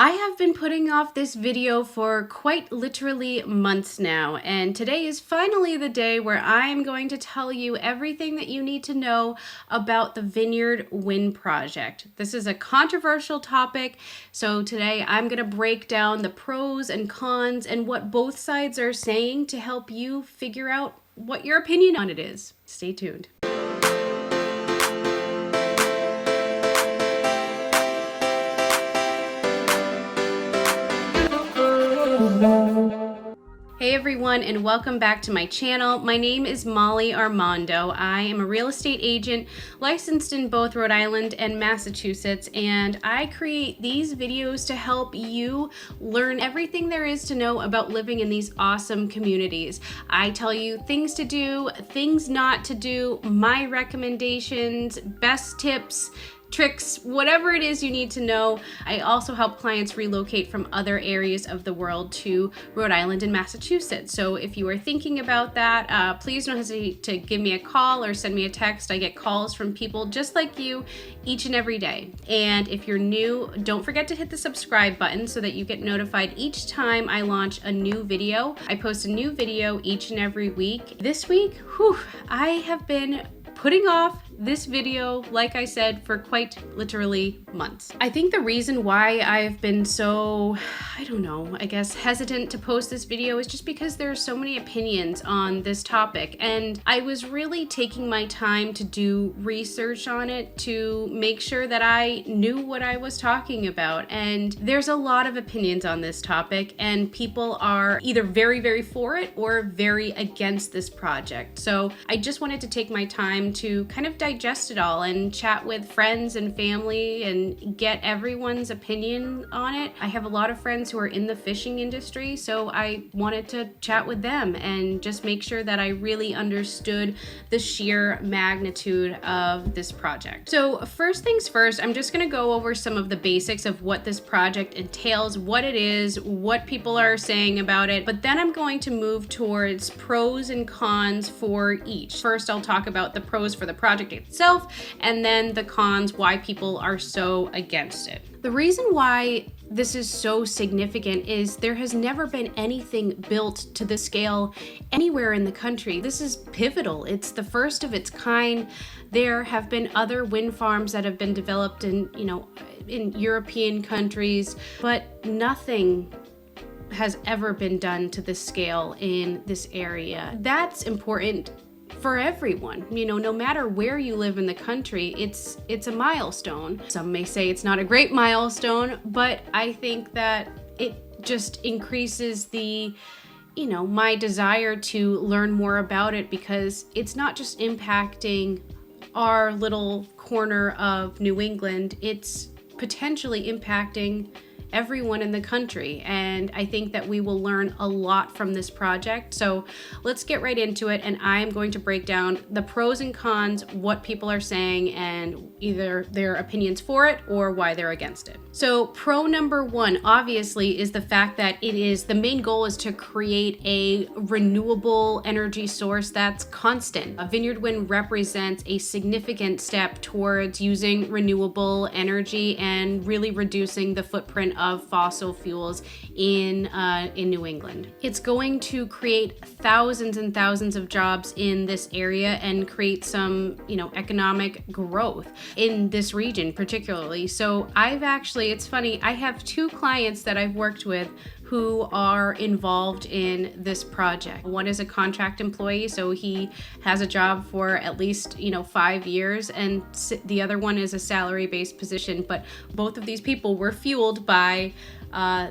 I have been putting off this video for quite literally months now, and today is finally the day where I'm going to tell you everything that you need to know about the Vineyard Wind Project. This is a controversial topic, so today I'm going to break down the pros and cons and what both sides are saying to help you figure out what your opinion on it is. Stay tuned. Hey everyone, and welcome back to my channel. My name is Molly Armando. I am a real estate agent licensed in both Rhode Island and Massachusetts, and I create these videos to help you learn everything there is to know about living in these awesome communities. I tell you things to do, things not to do, my recommendations, best tips, tricks, whatever it is you need to know. I also help clients relocate from other areas of the world to Rhode Island and Massachusetts. So if you are thinking about that, please don't hesitate to give me a call or send me a text. I get calls from people just like you each and every day. And if you're new, don't forget to hit the subscribe button so that you get notified each time I launch a new video. I post a new video each and every week. This week, I have been putting off this video, like I said, for quite literally months. I think the reason why I've been so, I guess hesitant to post this video is just because there are so many opinions on this topic, and I was really taking my time to do research on it to make sure that I knew what I was talking about. And there's a lot of opinions on this topic, and people are either very, very for it or very against this project. So I just wanted to take my time to kind of digest it all and chat with friends and family and get everyone's opinion on it. I have a lot of friends who are in the fishing industry, so I wanted to chat with them and just make sure that I really understood the sheer magnitude of this project. So first things first, I'm just going to go over some of the basics of what this project entails, what it is, what people are saying about it, but then I'm going to move towards pros and cons for each. First, I'll talk about the pros for the project itself, and then the cons, why people are so against it. The reason why this is so significant is there has never been anything built to this scale anywhere in the country. This is pivotal. It's the first of its kind. There have been other wind farms that have been developed in European countries, but nothing has ever been done to this scale in this area. That's important for everyone. No matter where you live in the country, it's a milestone. Some may say it's not a great milestone, but I think that it just increases the my desire to learn more about it, because it's not just impacting our little corner of New England, it's potentially impacting everyone in the country, and I think that we will learn a lot from this project. So let's get right into it, and I'm going to break down the pros and cons, what people are saying, and either their opinions for it or why they're against it. So pro number one, obviously, is the fact that the main goal is to create a renewable energy source that's constant. Vineyard Wind represents a significant step towards using renewable energy and really reducing the footprint of fossil fuels in New England. It's going to create thousands and thousands of jobs in this area and create some, economic growth in this region particularly. So it's funny, I have two clients that I've worked with who are involved in this project. One is a contract employee, so he has a job for at least 5 years, and the other one is a salary-based position. But both of these people were fueled by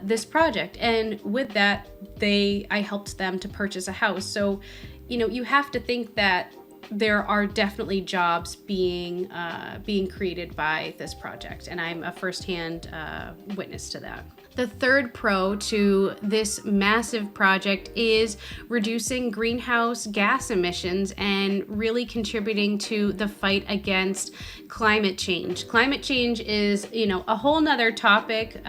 this project, and with that, I helped them to purchase a house. So you have to think that there are definitely jobs being created by this project, and I'm a firsthand witness to that. The third pro to this massive project is reducing greenhouse gas emissions and really contributing to the fight against climate change. Climate change is, a whole nother topic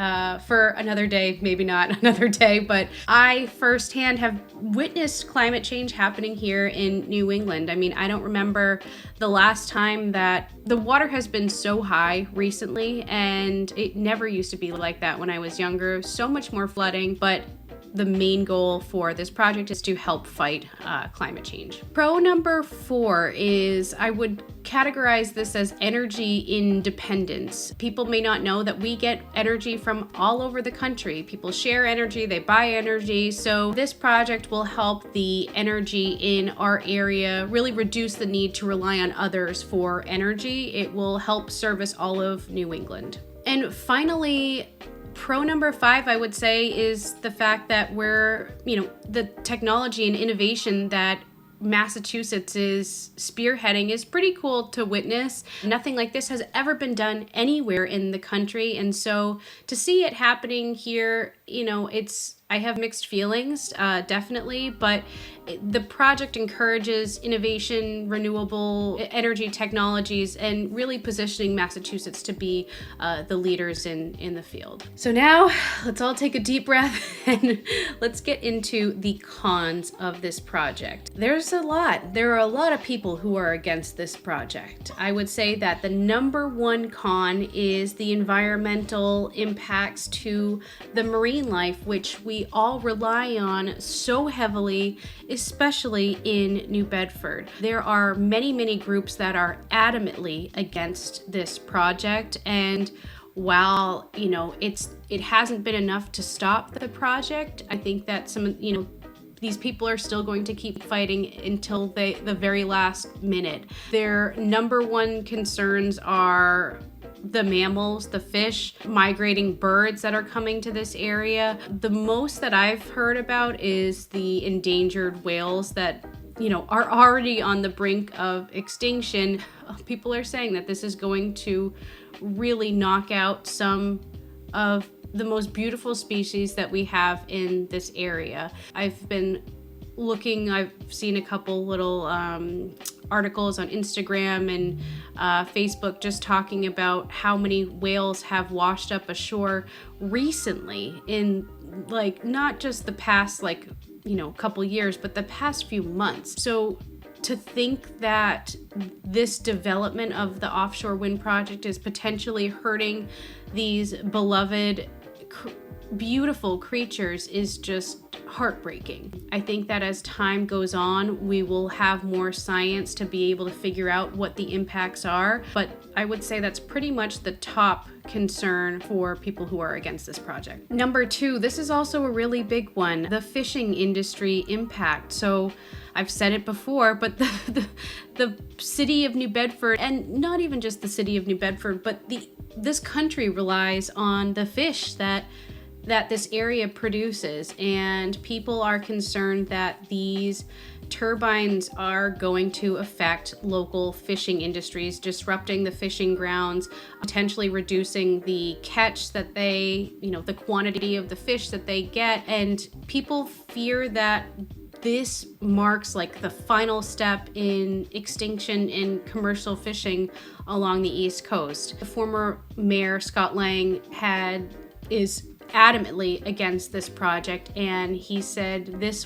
for another day, maybe not another day, but I firsthand have witnessed climate change happening here in New England. I don't remember the last time that the water has been so high recently, and it never used to be like that when I was younger. So much more flooding, but the main goal for this project is to help fight climate change. Pro number 4 is, I would categorize this as energy independence. People may not know that we get energy from all over the country. People share energy, they buy energy. So this project will help the energy in our area really reduce the need to rely on others for energy. It will help service all of New England. And finally, pro number 5, I would say, is the fact that the technology and innovation that Massachusetts is spearheading is pretty cool to witness. Nothing like this has ever been done anywhere in the country. And so to see it happening here, I have mixed feelings, definitely, but the project encourages innovation, renewable energy technologies, and really positioning Massachusetts to be the leaders in the field. So now let's all take a deep breath and let's get into the cons of this project. There are a lot of people who are against this project. I would say that the number one con is the environmental impacts to the marine life, which we all rely on so heavily, especially in New Bedford. There are many, many groups that are adamantly against this project, and while it hasn't been enough to stop the project, I think that these people are still going to keep fighting until the very last minute. Their number one concerns are the mammals, the fish, migrating birds that are coming to this area. The most that I've heard about is the endangered whales that are already on the brink of extinction. People are saying that this is going to really knock out some of the most beautiful species that we have in this area. I've seen a couple little articles on Instagram and Facebook just talking about how many whales have washed up ashore recently in not just the past couple years, but the past few months. So to think that this development of the offshore wind project is potentially hurting these beloved beautiful creatures is just heartbreaking. I think that as time goes on, we will have more science to be able to figure out what the impacts are, but I would say that's pretty much the top concern for people who are against this project. Number 2, this is also a really big one, the fishing industry impact. So I've said it before, but the city of New Bedford, and not even just the city of New Bedford, but this country relies on the fish that this area produces, and people are concerned that these turbines are going to affect local fishing industries, disrupting the fishing grounds, potentially reducing the catch that the quantity of the fish that they get, and people fear that this marks the final step in extinction in commercial fishing along the East Coast. The former mayor, Scott Lang, is adamantly against this project, and he said this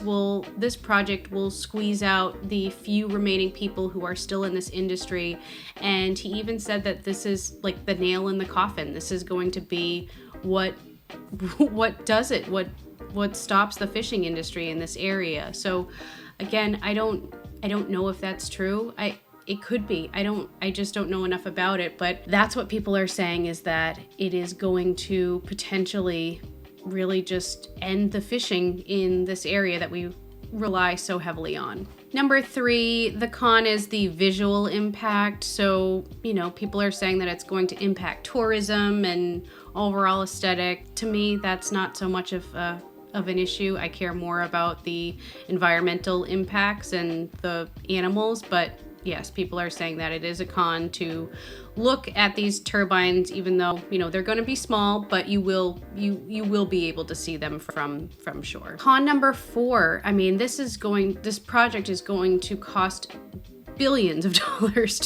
project will squeeze out the few remaining people who are still in this industry, and he even said that this is the nail in the coffin. This is going to be what does it, what stops the fishing industry in this area. So again, I don't know if that's true. It could be. I just don't know enough about it, but that's what people are saying, is that it is going to potentially really just end the fishing in this area that we rely so heavily on. Number 3, the con is the visual impact. So, people are saying that it's going to impact tourism and overall aesthetic. To me, that's not so much of an issue. I care more about the environmental impacts and the animals, but yes, people are saying that it is a con to look at these turbines, even though they're going to be small, but you will be able to see them from shore. Con number 4, this project is going to cost billions of dollars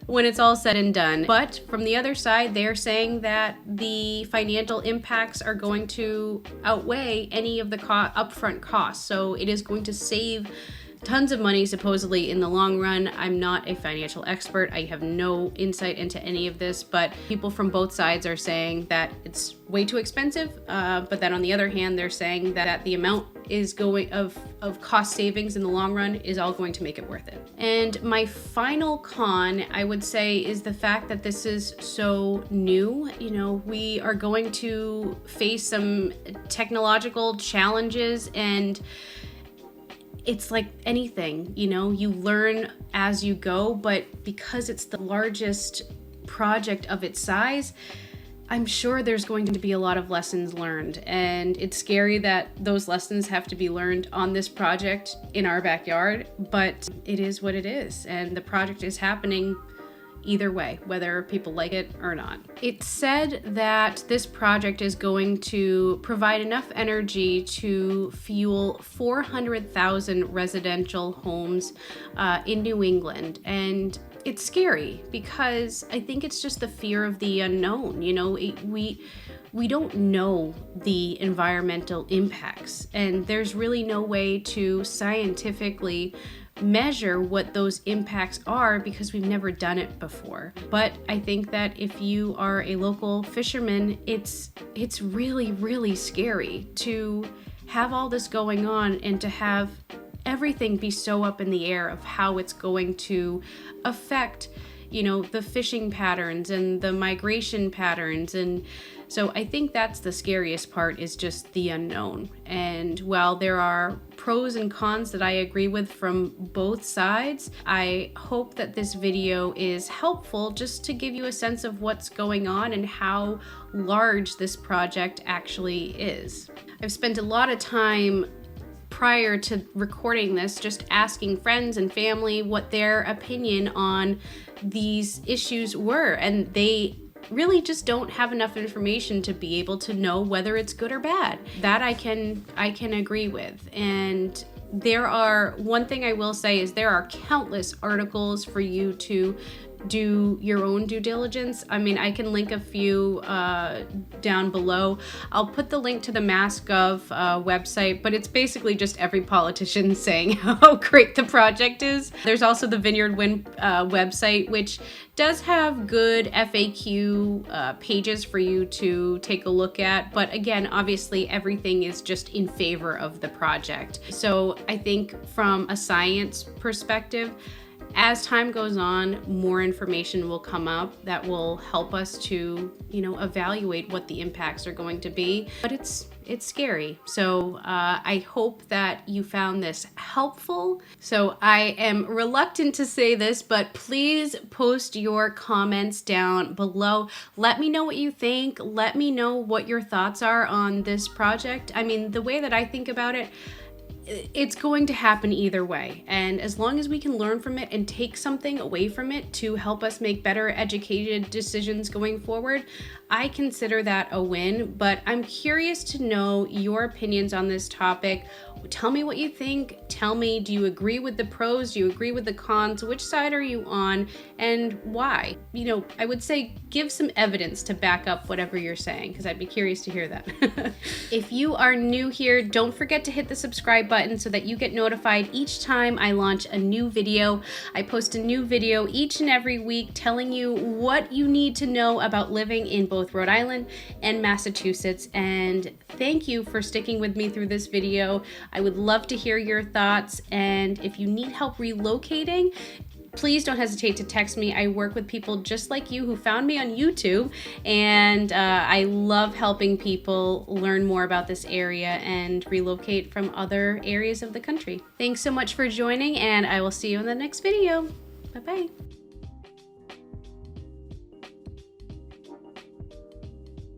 when it's all said and done. But from the other side, they're saying that the financial impacts are going to outweigh any of the upfront costs. So it is going to save tons of money supposedly in the long run. I'm not a financial expert. I have no insight into any of this, but people from both sides are saying that it's way too expensive. But then on the other hand, they're saying that the amount is going of cost savings in the long run is all going to make it worth it. And my final con, I would say, is the fact that this is so new. You know, we are going to face some technological challenges, and it's like anything, you know, you learn as you go, but because it's the largest project of its size, I'm sure there's going to be a lot of lessons learned, and it's scary that those lessons have to be learned on this project in our backyard, but it is what it is, and the project is happening either way, whether people like it or not. It's said that this project is going to provide enough energy to fuel 400,000 residential homes in New England, and it's scary because I think it's just the fear of the unknown. You know, we don't know the environmental impacts, and there's really no way to scientifically measure what those impacts are because we've never done it before. But I think that if you are a local fisherman, it's really, really scary to have all this going on and to have everything be so up in the air of how it's going to affect, you know, the fishing patterns and the migration patterns. And so I think that's the scariest part, is just the unknown. And while there are pros and cons that I agree with from both sides, I hope that this video is helpful just to give you a sense of what's going on and how large this project actually is. I've spent a lot of time prior to recording this just asking friends and family what their opinion on these issues were, and they really just don't have enough information to be able to know whether it's good or bad. That I can agree with. And one thing I will say is there are countless articles for you to do your own due diligence. I mean, I can link a few down below. I'll put the link to the MassGov website, but it's basically just every politician saying how great the project is. There's also the Vineyard Wind website, which does have good FAQ pages for you to take a look at. But again, obviously everything is just in favor of the project. So I think from a science perspective, as time goes on, more information will come up that will help us to, you know, evaluate what the impacts are going to be. But it's scary. So I hope that you found this helpful. So I am reluctant to say this, but please post your comments down below. Let me know what you think. Let me know what your thoughts are on this project. I mean, the way that I think about it, it's going to happen either way. And as long as we can learn from it and take something away from it to help us make better educated decisions going forward, I consider that a win. But I'm curious to know your opinions on this topic. Tell me what you think. Tell me, do you agree with the pros? Do you agree with the cons? Which side are you on and why? You know, I would say give some evidence to back up whatever you're saying, because I'd be curious to hear that. If you are new here, don't forget to hit the subscribe button so that you get notified each time I launch a new video. I post a new video each and every week telling you what you need to know about living in both Rhode Island and Massachusetts. And thank you for sticking with me through this video. I would love to hear your thoughts, and if you need help relocating, please don't hesitate to text me. I work with people just like you who found me on YouTube, and I love helping people learn more about this area and relocate from other areas of the country. Thanks so much for joining, and I will see you in the next video. Bye-bye.